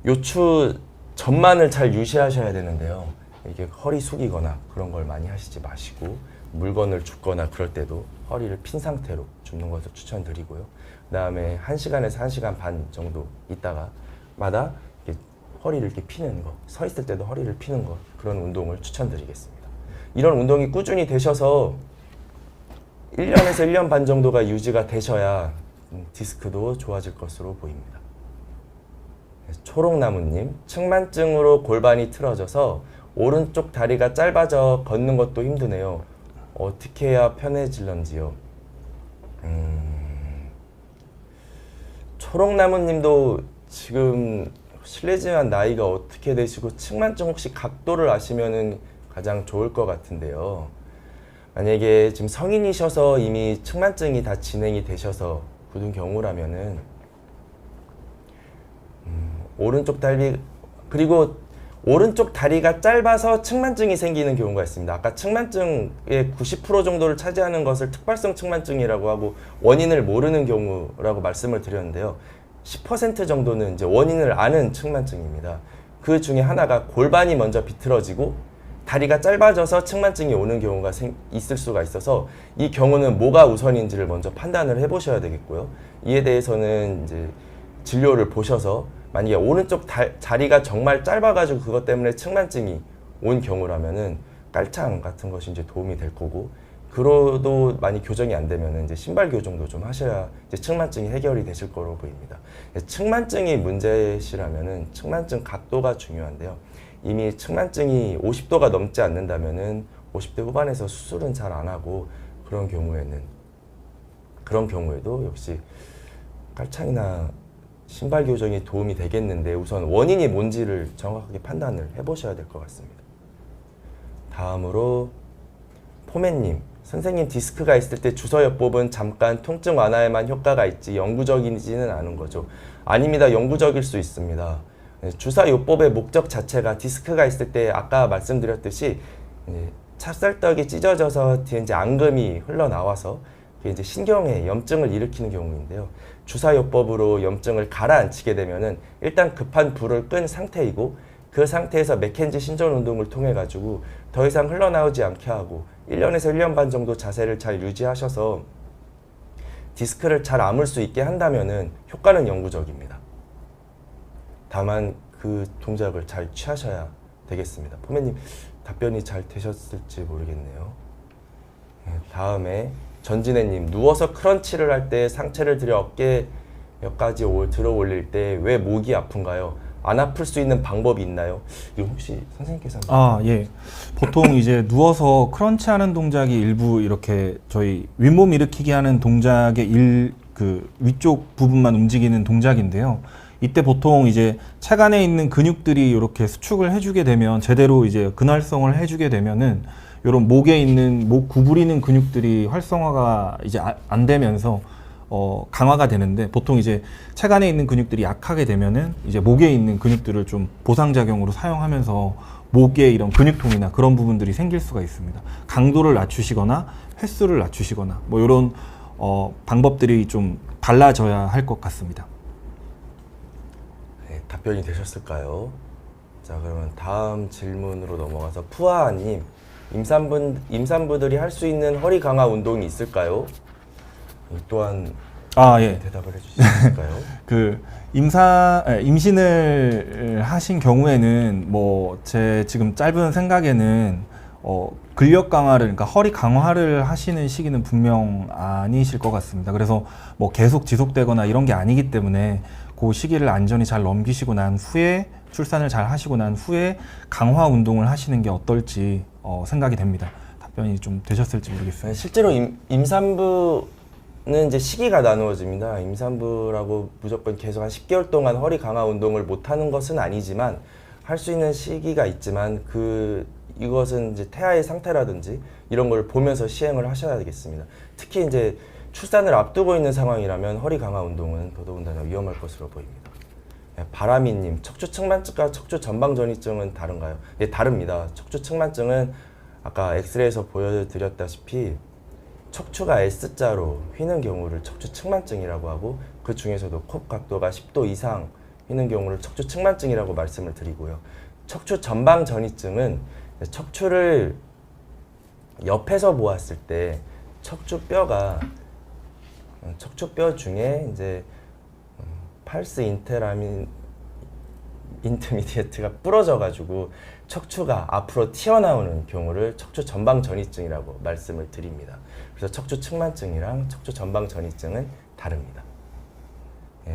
S1: 요추 전만을 잘 유지하셔야 되는데요. 이게 허리 숙이거나 그런 걸 많이 하시지 마시고 물건을 줍거나 그럴 때도 허리를 핀 상태로 줍는 것을 추천드리고요. 그 다음에 1시간에서 1시간 반 정도 있다가 마다 이렇게 허리를 이렇게 피는 거, 서 있을 때도 허리를 피는 거, 그런 운동을 추천드리겠습니다. 이런 운동이 꾸준히 되셔서 1년에서 1년 반 정도가 유지가 되셔야 디스크도 좋아질 것으로 보입니다. 초록나무님, 측만증으로 골반이 틀어져서 오른쪽 다리가 짧아져 걷는 것도 힘드네요. 어떻게 해야 편해질런지요? 초록나무님도 지금 실례지만 나이가 어떻게 되시고 측만증 혹시 각도를 아시면은 가장 좋을 것 같은데요. 만약에 지금 성인이셔서 이미 측만증이 다 진행이 되셔서 굳은 경우라면은 오른쪽 다리 그리고 오른쪽 다리가 짧아서 측만증이 생기는 경우가 있습니다. 아까 측만증의 90% 정도를 차지하는 것을 특발성 측만증이라고 하고 원인을 모르는 경우라고 말씀을 드렸는데요. 10% 정도는 이제 원인을 아는 측만증입니다. 그 중에 하나가 골반이 먼저 비틀어지고 다리가 짧아져서 측만증이 오는 경우가 있을 수가 있어서 이 경우는 뭐가 우선인지를 먼저 판단을 해보셔야 되겠고요. 이에 대해서는 이제 진료를 보셔서 만약에 오른쪽 자리가 정말 짧아가지고 그것 때문에 측만증이 온 경우라면은 깔창 같은 것이 이제 도움이 될 거고, 그러도 많이 교정이 안 되면은 이제 신발 교정도 좀 하셔야 이제 측만증이 해결이 되실 거로 보입니다. 측만증이 문제시라면은 측만증 각도가 중요한데요. 이미 측만증이 50도가 넘지 않는다면은 50대 후반에서 수술은 잘 안 하고 그런 경우에도 역시 깔창이나 신발 교정이 도움이 되겠는데 우선 원인이 뭔지를 정확하게 판단을 해보셔야 될 것 같습니다. 다음으로 포맨님, 선생님 디스크가 있을 때 주사요법은 잠깐 통증 완화에만 효과가 있지 영구적이지는 않은 거죠? 아닙니다. 영구적일 수 있습니다. 주사요법의 목적 자체가 디스크가 있을 때 아까 말씀드렸듯이 찹쌀떡이 찢어져서 뒤에 이제 앙금이 흘러나와서 그게 이제 신경에 염증을 일으키는 경우인데요. 주사요법으로 염증을 가라앉히게 되면은 일단 급한 불을 끈 상태이고 그 상태에서 맥켄지 신전 운동을 통해 가지고 더 이상 흘러나오지 않게 하고 1년에서 1년 반 정도 자세를 잘 유지하셔서 디스크를 잘 아물 수 있게 한다면은 효과는 영구적입니다. 다만 그 동작을 잘 취하셔야 되겠습니다. 포맨님 답변이 잘 되셨을지 모르겠네요. 다음에 전진혜님, 누워서 크런치를 할 때 상체를 들여 어깨까지 들어 올릴 때 왜 목이 아픈가요? 안 아플 수 있는 방법이 있나요? 이거 혹시 선생님께서
S2: 예. 보통 이제 누워서 크런치 하는 동작이 일부 이렇게 저희 윗몸 일으키기 하는 동작의 그 위쪽 부분만 움직이는 동작인데요. 이때 보통 이제 체간에 있는 근육들이 이렇게 수축을 해주게 되면 제대로 이제 근활성을 해주게 되면은 이런 목에 있는 목 구부리는 근육들이 활성화가 이제 안 되면서 강화가 되는데, 보통 이제 체간에 있는 근육들이 약하게 되면은 이제 목에 있는 근육들을 좀 보상작용으로 사용하면서 목에 이런 근육통이나 그런 부분들이 생길 수가 있습니다. 강도를 낮추시거나 횟수를 낮추시거나 뭐 이런 방법들이 좀 달라져야 할 것 같습니다.
S1: 네, 답변이 되셨을까요? 자, 그러면 다음 질문으로 넘어가서 푸아님, 임산부들이 할 수 있는 허리 강화 운동이 있을까요? 이 또한
S2: 예.
S1: 대답을 해주실 수 있을까요?
S2: 그 임신을 하신 경우에는 뭐 제 지금 짧은 생각에는 근력 강화를, 그러니까 허리 강화를 하시는 시기는 분명 아니실 것 같습니다. 그래서 뭐 계속 지속되거나 이런 게 아니기 때문에 그 시기를 안전히 잘 넘기시고 난 후에, 출산을 잘 하시고 난 후에 강화 운동을 하시는 게 어떨지 생각이 됩니다. 답변이 좀 되셨을지 모르겠어요.
S1: 실제로 임산부는 이제 시기가 나누어집니다. 임산부라고 무조건 계속 한 10개월 동안 허리 강화 운동을 못 하는 것은 아니지만 할 수 있는 시기가 있지만 이것은 이제 태아의 상태라든지 이런 걸 보면서 시행을 하셔야 되겠습니다. 특히 이제 출산을 앞두고 있는 상황이라면 허리 강화 운동은 더더군다나 위험할 것으로 보입니다. 바람이님, 척추 측만증과 척추 전방 전이증은 다른가요? 네, 다릅니다. 척추 측만증은 아까 엑스레이에서 보여드렸다시피 척추가 S자로 휘는 경우를 척추 측만증이라고 하고, 그 중에서도 컵 각도가 10도 이상 휘는 경우를 척추 측만증이라고 말씀을 드리고요. 척추 전방 전이증은 척추를 옆에서 보았을 때 척추뼈 중에 이제 팔스 인터미디에트가 부러져 가지고 척추가 앞으로 튀어나오는 경우를 척추 전방 전이증이라고 말씀을 드립니다. 그래서 척추 측만증이랑 척추 전방 전이증은 다릅니다.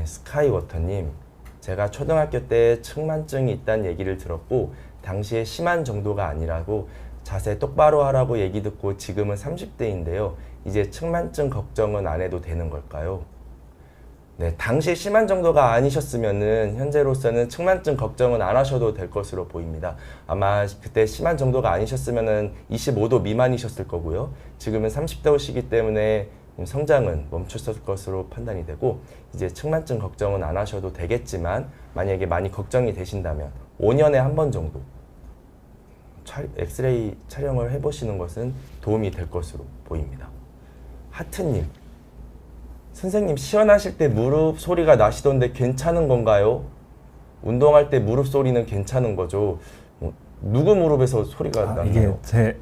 S1: 스카이워터님, 제가 초등학교 때 측만증이 있다는 얘기를 들었고 당시에 심한 정도가 아니라고 자세 똑바로 하라고 얘기 듣고 지금은 30대인데요. 이제 측만증 걱정은 안 해도 되는 걸까요? 네, 당시에 심한 정도가 아니셨으면은 현재로서는 측만증 걱정은 안 하셔도 될 것으로 보입니다. 아마 그때 심한 정도가 아니셨으면은 25도 미만이셨을 거고요. 지금은 30대시기 때문에 성장은 멈췄을 것으로 판단이 되고 이제 측만증 걱정은 안 하셔도 되겠지만 만약에 많이 걱정이 되신다면 5년에 한 번 정도 엑스레이 촬영을 해보시는 것은 도움이 될 것으로 보입니다. 하트님, 선생님 시연하실 때 무릎 소리가 나시던데 괜찮은 건가요? 운동할 때 무릎 소리는 괜찮은 거죠? 누구 무릎에서 소리가 나나요?
S2: 이게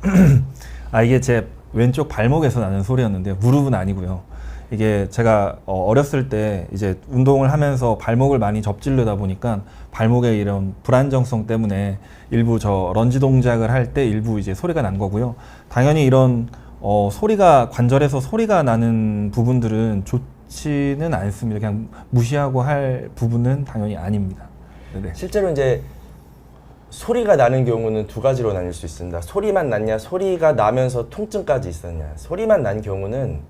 S2: 이게 제 왼쪽 발목에서 나는 소리였는데 무릎은 아니고요. 이게 제가 어렸을 때 이제 운동을 하면서 발목을 많이 접질르다 보니까 발목에 이런 불안정성 때문에 일부 저 런지 동작을 할 때 일부 이제 소리가 난 거고요. 당연히 이런 소리가 관절에서 소리가 나는 부분들은 좋지는 않습니다. 그냥 무시하고 할 부분은 당연히 아닙니다. 네네.
S1: 실제로 이제 소리가 나는 경우는 두 가지로 나뉠 수 있습니다. 소리만 났냐, 소리가 나면서 통증까지 있었냐. 소리만 난 경우는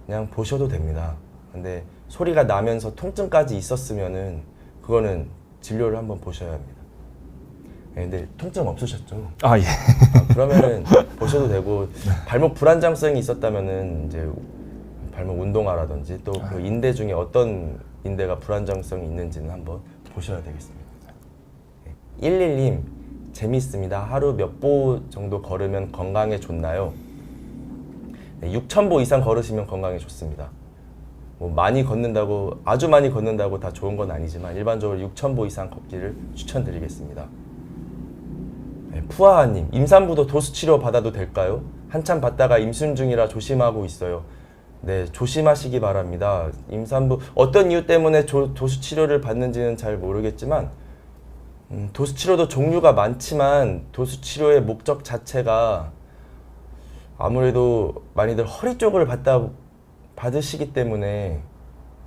S1: 그냥 보셔도 됩니다. 근데 소리가 나면서 통증까지 있었으면은 그거는 진료를 한번 보셔야 합니다. 네, 근데 통증 없으셨죠?
S2: 예.
S1: 그러면은 보셔도 되고 발목 불안정성이 있었다면은 이제 발목 운동화라든지 또 그 인대 중에 어떤 인대가 불안정성이 있는지는 한번 보셔야 되겠습니다. 11님 재밌습니다. 하루 몇 보 정도 걸으면 건강에 좋나요? 6,000보 이상 걸으시면 건강에 좋습니다. 뭐 많이 걷는다고 아주 많이 걷는다고 다 좋은 건 아니지만 일반적으로 6,000보 이상 걷기를 추천드리겠습니다. 푸아하님, 임산부도 도수 치료 받아도 될까요? 한참 받다가 임신 중이라 조심하고 있어요. 네, 조심하시기 바랍니다. 임산부 어떤 이유 때문에 도수 치료를 받는지는 잘 모르겠지만 도수 치료도 종류가 많지만 도수 치료의 목적 자체가 아무래도 많이들 허리 쪽을 받으시기 때문에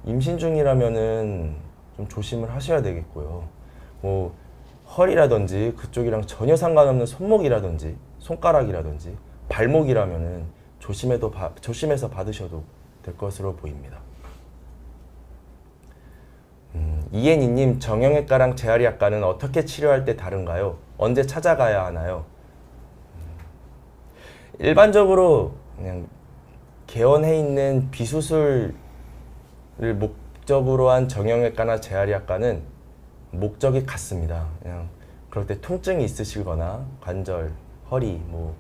S1: 임신 중이라면은 좀 조심을 하셔야 되겠고요. 뭐 허리라든지 그쪽이랑 전혀 상관없는 손목이라든지 손가락이라든지 발목이라면은 조심해서 받으셔도 될 것으로 보입니다. 이혜니님, 정형외과랑 재활의학과는 어떻게 치료할 때 다른가요? 언제 찾아가야 하나요? 일반적으로 그냥 개원해 있는 비수술을 목적으로 한 정형외과나 재활의학과는 목적이 같습니다. 그냥 그럴 때 통증이 있으시거나 관절, 허리, 뭐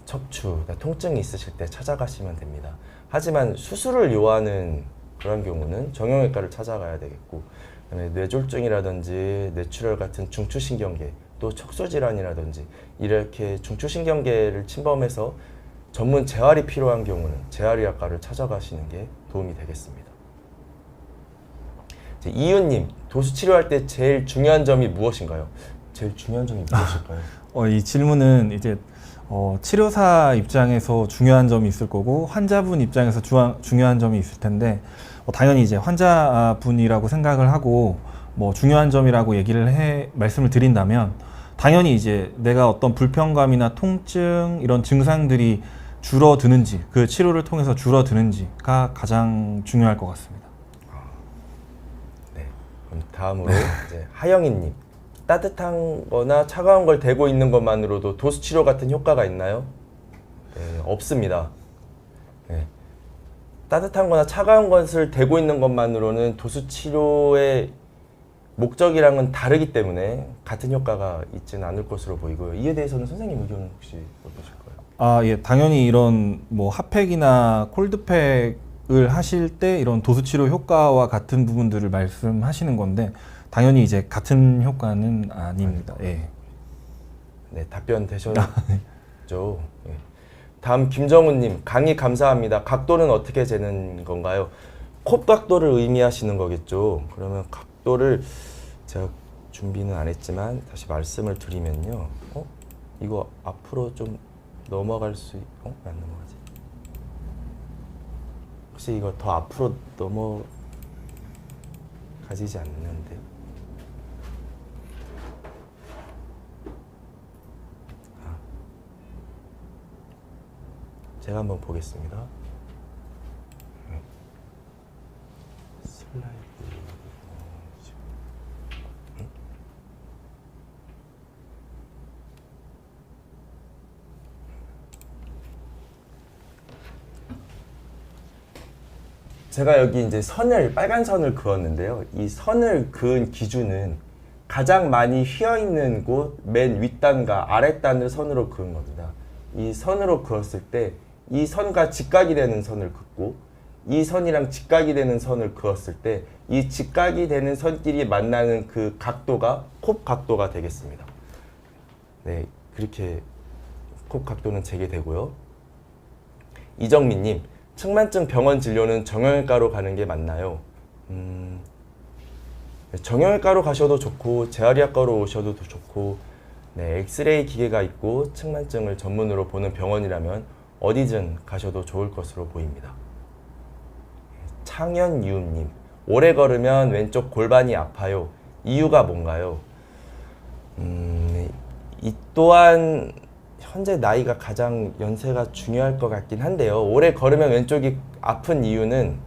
S1: 척추, 그러니까 통증이 있으실 때 찾아가시면 됩니다. 하지만 수술을 요하는 그런 경우는 정형외과를 찾아가야 되겠고, 그다음에 뇌졸중이라든지 뇌출혈 같은 중추신경계, 또 척수질환이라든지 이렇게 중추신경계를 침범해서 전문 재활이 필요한 경우는 재활의학과를 찾아가시는 게 도움이 되겠습니다. 이윤님, 도수 치료할 때 제일 중요한 점이 무엇인가요? 제일 중요한 점이 무엇일까요?
S2: 이 질문은 이제 치료사 입장에서 중요한 점이 있을 거고 환자분 입장에서 중요한 점이 있을 텐데 당연히 이제 환자분이라고 생각을 하고 뭐 중요한 점이라고 말씀을 드린다면 당연히 이제 내가 어떤 불편감이나 통증 이런 증상들이 줄어드는지 그 치료를 통해서 줄어드는지가 가장 중요할 것 같습니다.
S1: 네, 그럼 다음으로 이제 하영희님, 따뜻한 거나 차가운 걸 대고 있는 것만으로도 도수 치료 같은 효과가 있나요? 네, 없습니다. 네. 따뜻한 거나 차가운 것을 대고 있는 것만으로는 도수 치료의 목적이랑은 다르기 때문에 같은 효과가 있지는 않을 것으로 보이고요. 이에 대해서는 선생님 의견은 혹시 어떠실까요?
S2: 예, 당연히 이런 뭐 핫팩이나 콜드팩을 하실 때 이런 도수 치료 효과와 같은 부분들을 말씀하시는 건데 당연히 이제 같은 효과는 아닙니다. 예.
S1: 네, 답변 되셨죠? 예. 다음 김정훈님, 강의 감사합니다. 각도는 어떻게 재는 건가요? 콧 각도를 의미하시는 거겠죠. 그러면 각도를 제가 준비는 안 했지만 다시 말씀을 드리면요. 이거 앞으로 좀 넘어갈 수 왜 안 넘어가지? 혹시 이거 더 앞으로 넘어가지지 않는데? 제가 한번 보겠습니다. 슬라이드. 제가 여기 이제 빨간 선을 그었는데요. 이 선을 그은 기준은 가장 많이 휘어 있는 곳 맨 윗단과 아랫단을 선으로 그은 겁니다. 이 선으로 그었을 때 이 선과 직각이 되는 선을 긋고 이 선이랑 직각이 되는 선을 그었을 때 이 직각이 되는 선끼리 만나는 그 각도가 콥 각도가 되겠습니다. 네, 그렇게 콥 각도는 재개되고요. 이정민님, 측만증 병원 진료는 정형외과로 가는 게 맞나요? 정형외과로 가셔도 좋고 재활의학과로 오셔도 좋고, 네, 엑스레이 기계가 있고 측만증을 전문으로 보는 병원이라면 어디든 가셔도 좋을 것으로 보입니다. 창현유님, 오래 걸으면 왼쪽 골반이 아파요. 이유가 뭔가요? 이 또한 현재 나이가 가장 연세가 중요할 것 같긴 한데요. 오래 걸으면 왼쪽이 아픈 이유는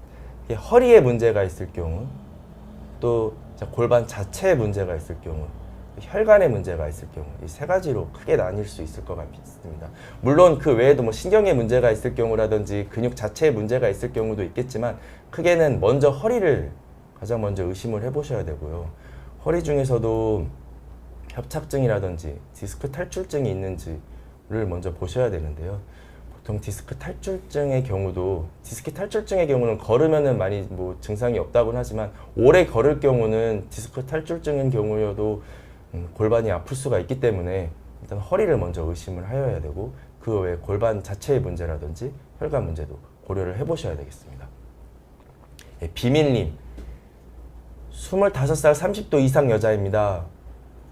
S1: 허리에 문제가 있을 경우, 또 골반 자체에 문제가 있을 경우, 혈관에 문제가 있을 경우, 이 세 가지로 크게 나뉠 수 있을 것 같습니다. 물론 그 외에도 뭐 신경에 문제가 있을 경우라든지 근육 자체에 문제가 있을 경우도 있겠지만, 크게는 먼저 허리를 가장 먼저 의심을 해보셔야 되고요. 허리 중에서도 협착증이라든지 디스크 탈출증이 있는지를 먼저 보셔야 되는데요. 보통 디스크 탈출증의 경우는 걸으면은 많이 뭐 증상이 없다고는 하지만, 오래 걸을 경우는 디스크 탈출증인 경우여도 골반이 아플 수가 있기 때문에 일단 허리를 먼저 의심을 하여야 되고, 그 외에 골반 자체의 문제라든지 혈관 문제도 고려를 해보셔야 되겠습니다. 예, 비밀님, 25살 30도 이상 여자입니다.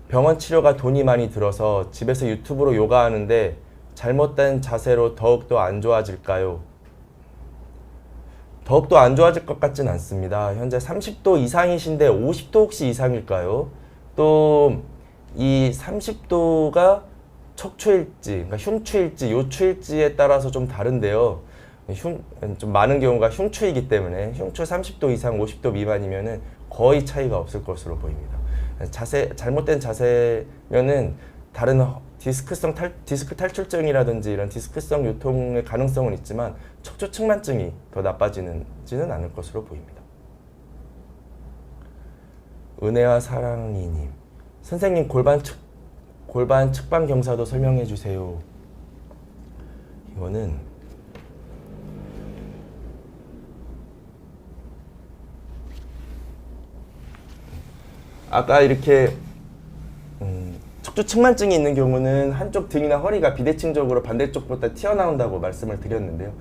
S1: 병원 치료가 돈이 많이 들어서 집에서 유튜브로 요가하는데 잘못된 자세로 더욱더 안 좋아질까요? 더욱더 안 좋아질 것 같진 않습니다. 현재 30도 이상이신데 50도 혹시 이상일까요? 또 이 30도가 척추일지, 그러니까 흉추일지, 요추일지에 따라서 좀 다른데요. 좀 많은 경우가 흉추이기 때문에 흉추 30도 이상 50도 미만이면은 거의 차이가 없을 것으로 보입니다. 잘못된 자세면은 다른 디스크 탈출증이라든지 이런 디스크성 요통의 가능성은 있지만 척추 측만증이 더 나빠지지는 않을 것으로 보입니다. 은혜와 사랑이님, 선생님 골반 측방 경사도 설명해 주세요. 이거는 아까 이렇게 척추 측만증이 있는 경우는 한쪽 등이나 허리가 비대칭적으로 반대쪽보다 튀어나온다고 말씀을 드렸는데요.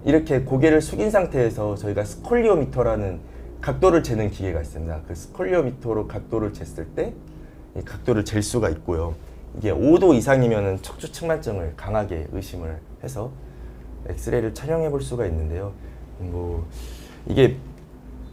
S1: 이렇게 고개를 숙인 상태에서 저희가 스콜리오미터라는 각도를 재는 기계가 있습니다. 그 스콜리오미터로 각도를 쟀을 때 이 각도를 잴 수가 있고요. 이게 5도 이상이면 척추 측만증을 강하게 의심을 해서 엑스레이를 촬영해 볼 수가 있는데요. 뭐 이게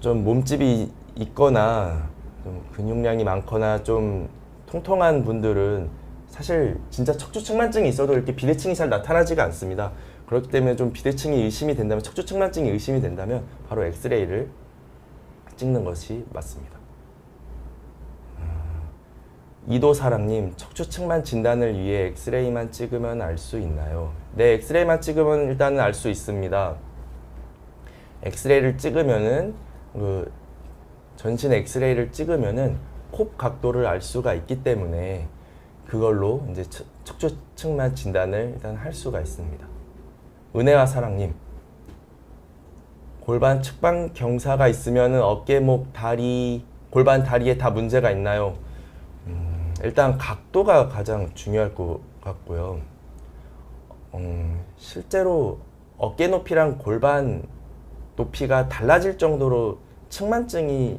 S1: 좀 몸집이 있거나 좀 근육량이 많거나 좀 통통한 분들은 사실 진짜 척추 측만증이 있어도 이렇게 비대칭이 잘 나타나지가 않습니다. 그렇기 때문에 좀 비대칭이 의심이 된다면, 척추 측만증이 의심이 된다면 바로 엑스레이를 찍는 것이 맞습니다. 이도사랑님, 척추 측만 진단을 위해 엑스레이만 찍으면 알 수 있나요? 네, 엑스레이만 찍으면 일단은 알 수 있습니다. 엑스레이를 찍으면은 전신 엑스레이를 찍으면은 콥 각도를 알 수가 있기 때문에 그걸로 이제 척추 측만 진단을 일단 할 수가 있습니다. 은혜와 사랑님, 골반 측방 경사가 있으면은 어깨, 목, 다리, 골반 다리에 다 문제가 있나요? 일단 각도가 가장 중요할 것 같고요. 실제로 어깨 높이랑 골반 높이가 달라질 정도로 측만증이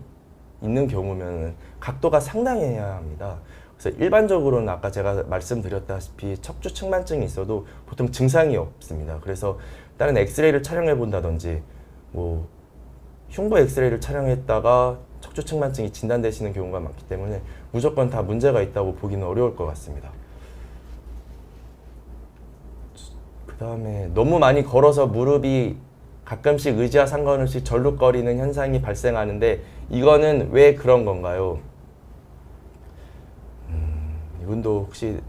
S1: 있는 경우면 각도가 상당해야 합니다. 그래서 일반적으로는 아까 제가 말씀드렸다시피 척추 측만증이 있어도 보통 증상이 없습니다. 그래서 다른 엑스레이를 촬영해 본다든지 뭐 흉부 엑스레이를 촬영했다가 척추 측만증이 진단되시는 경우가 많기 때문에 무조건 다 문제가 있다고 보기는 어려울 것 같습니다. 그다음에 너무 많이 걸어서 무릎이 가끔씩 의지와 상관없이 절룩거리는 현상이 발생하는데 이거는 왜 그런 건가요? 이분도 혹시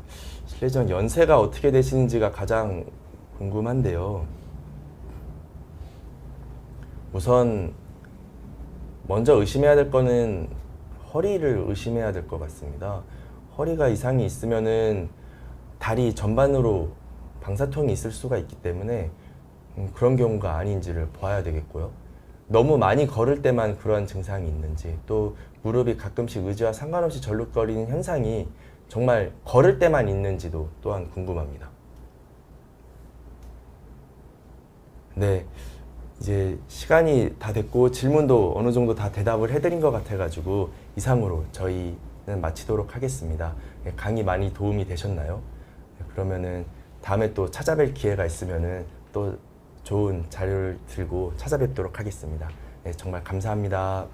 S1: 실례지만 연세가 어떻게 되시는지가 가장 궁금한데요. 우선 먼저 의심해야 될 거는 허리를 의심해야 될 것 같습니다. 허리가 이상이 있으면은 다리 전반으로 방사통이 있을 수가 있기 때문에 그런 경우가 아닌지를 봐야 되겠고요. 너무 많이 걸을 때만 그런 증상이 있는지, 또 무릎이 가끔씩 의지와 상관없이 절룩거리는 현상이 정말 걸을 때만 있는지도 또한 궁금합니다. 네, 이제 시간이 다 됐고 질문도 어느 정도 다 대답을 해드린 것 같아가지고 이상으로 저희는 마치도록 하겠습니다. 강의 많이 도움이 되셨나요? 그러면은 다음에 또 찾아뵐 기회가 있으면은 또 좋은 자료를 들고 찾아뵙도록 하겠습니다. 네, 정말 감사합니다.